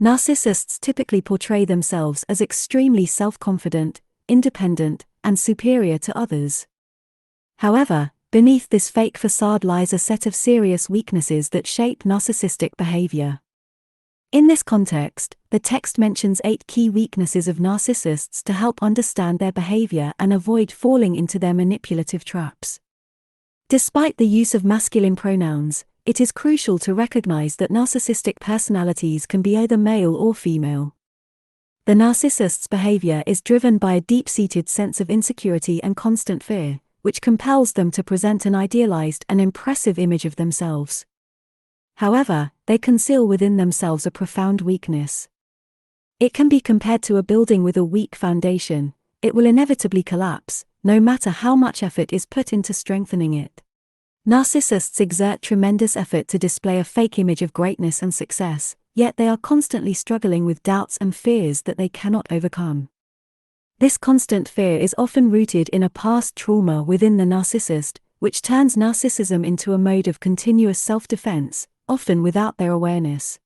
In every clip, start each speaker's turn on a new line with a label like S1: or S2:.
S1: Narcissists typically portray themselves as extremely self-confident, independent, and superior to others. However, beneath this fake facade lies a set of serious weaknesses that shape narcissistic behavior. In this context, the text mentions 8 key weaknesses of narcissists to help understand their behavior and avoid falling into their manipulative traps. Despite the use of masculine pronouns, it is crucial to recognize that narcissistic personalities can be either male or female. The narcissist's behavior is driven by a deep-seated sense of insecurity and constant fear, which compels them to present an idealized and impressive image of themselves. However, they conceal within themselves a profound weakness. It can be compared to a building with a weak foundation. It will inevitably collapse, no matter how much effort is put into strengthening it. Narcissists exert tremendous effort to display a fake image of greatness and success, yet they are constantly struggling with doubts and fears that they cannot overcome. This constant fear is often rooted in a past trauma within the narcissist, which turns narcissism into a mode of continuous self-defense, often without their awareness.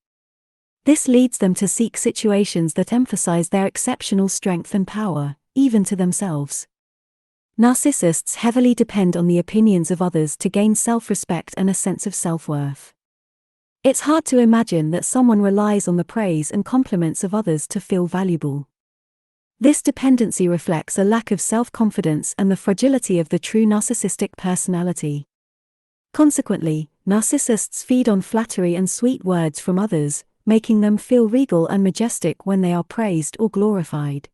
S1: This leads them to seek situations that emphasize their exceptional strength and power, even to themselves. Narcissists heavily depend on the opinions of others to gain self-respect and a sense of self-worth. It's hard to imagine that someone relies on the praise and compliments of others to feel valuable. This dependency reflects a lack of self-confidence and the fragility of the true narcissistic personality. Consequently, narcissists feed on flattery and sweet words from others, making them feel regal and majestic when they are praised or glorified.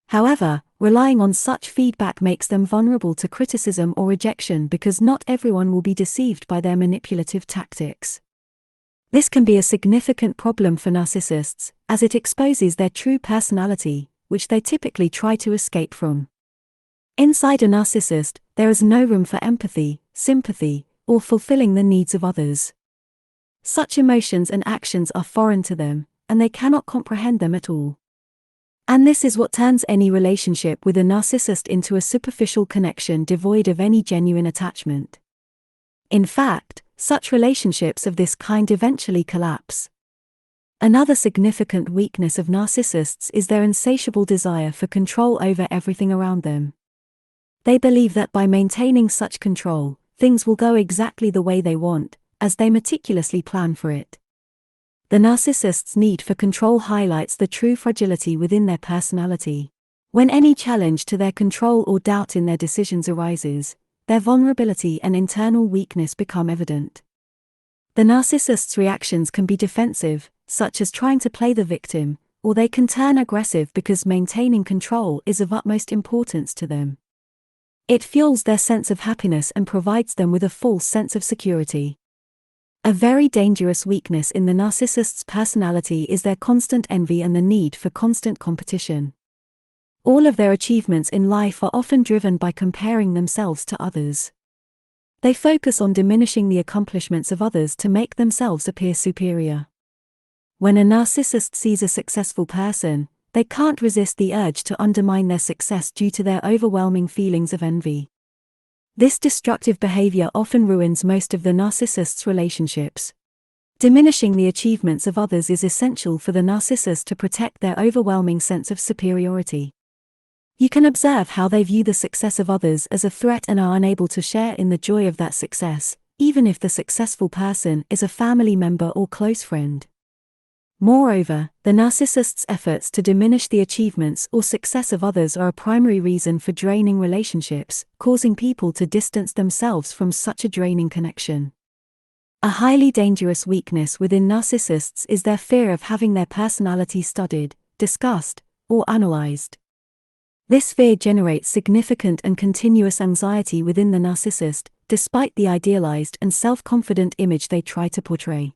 S1: However, relying on such feedback makes them vulnerable to criticism or rejection because not everyone will be deceived by their manipulative tactics. This can be a significant problem for narcissists, as it exposes their true personality, which they typically try to escape from. Inside a narcissist, there is no room for empathy, sympathy, or fulfilling the needs of others. Such emotions and actions are foreign to them, and they cannot comprehend them at all. And this is what turns any relationship with a narcissist into a superficial connection devoid of any genuine attachment. In fact, such relationships of this kind eventually collapse. Another significant weakness of narcissists is their insatiable desire for control over everything around them. They believe that by maintaining such control, things will go exactly the way they want, as they meticulously plan for it. The narcissist's need for control highlights the true fragility within their personality. When any challenge to their control or doubt in their decisions arises, their vulnerability and internal weakness become evident. The narcissist's reactions can be defensive, such as trying to play the victim, or they can turn aggressive because maintaining control is of utmost importance to them. It fuels their sense of happiness and provides them with a false sense of security. A very dangerous weakness in the narcissist's personality is their constant envy and the need for constant competition. All of their achievements in life are often driven by comparing themselves to others. They focus on diminishing the accomplishments of others to make themselves appear superior. When a narcissist sees a successful person, they can't resist the urge to undermine their success due to their overwhelming feelings of envy. This destructive behavior often ruins most of the narcissist's relationships. Diminishing the achievements of others is essential for the narcissist to protect their overwhelming sense of superiority. You can observe how they view the success of others as a threat and are unable to share in the joy of that success, even if the successful person is a family member or close friend. Moreover, the narcissist's efforts to diminish the achievements or success of others are a primary reason for draining relationships, causing people to distance themselves from such a draining connection. A highly dangerous weakness within narcissists is their fear of having their personality studied, discussed, or analyzed. This fear generates significant and continuous anxiety within the narcissist, despite the idealized and self-confident image they try to portray.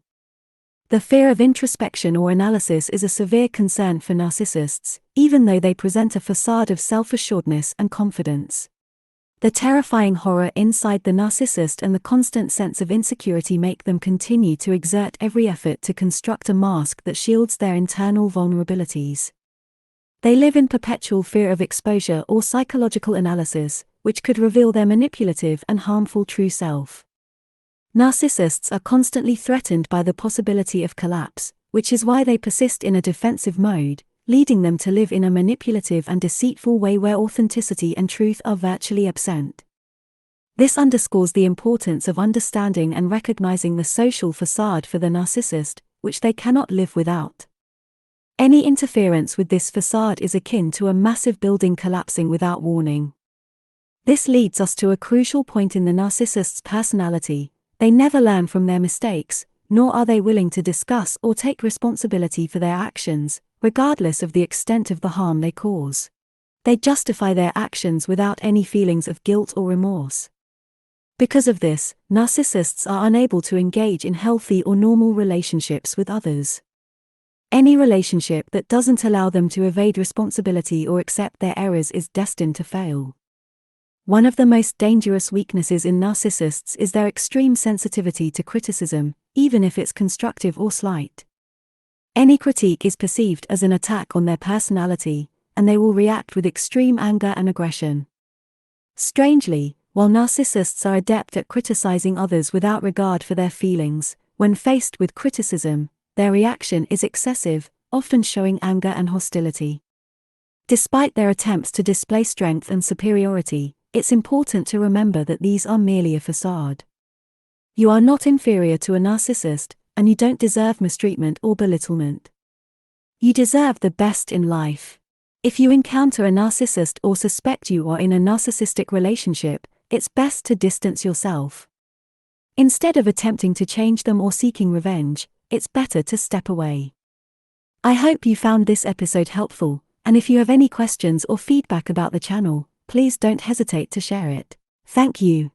S1: The fear of introspection or analysis is a severe concern for narcissists, even though they present a facade of self-assuredness and confidence. The terrifying horror inside the narcissist and the constant sense of insecurity make them continue to exert every effort to construct a mask that shields their internal vulnerabilities. They live in perpetual fear of exposure or psychological analysis, which could reveal their manipulative and harmful true self. Narcissists are constantly threatened by the possibility of collapse, which is why they persist in a defensive mode, leading them to live in a manipulative and deceitful way where authenticity and truth are virtually absent. This underscores the importance of understanding and recognizing the social facade for the narcissist, which they cannot live without. Any interference with this facade is akin to a massive building collapsing without warning. This leads us to a crucial point in the narcissist's personality: they never learn from their mistakes, nor are they willing to discuss or take responsibility for their actions, regardless of the extent of the harm they cause. They justify their actions without any feelings of guilt or remorse. Because of this, narcissists are unable to engage in healthy or normal relationships with others. Any relationship that doesn't allow them to evade responsibility or accept their errors is destined to fail. One of the most dangerous weaknesses in narcissists is their extreme sensitivity to criticism, even if it's constructive or slight. Any critique is perceived as an attack on their personality, and they will react with extreme anger and aggression. Strangely, while narcissists are adept at criticizing others without regard for their feelings, when faced with criticism, their reaction is excessive, often showing anger and hostility. Despite their attempts to display strength and superiority, it's important to remember that these are merely a facade. You are not inferior to a narcissist, and you don't deserve mistreatment or belittlement. You deserve the best in life. If you encounter a narcissist or suspect you are in a narcissistic relationship, it's best to distance yourself. Instead of attempting to change them or seeking revenge, it's better to step away. I hope you found this episode helpful, and if you have any questions or feedback about the channel, please don't hesitate to share it. Thank you.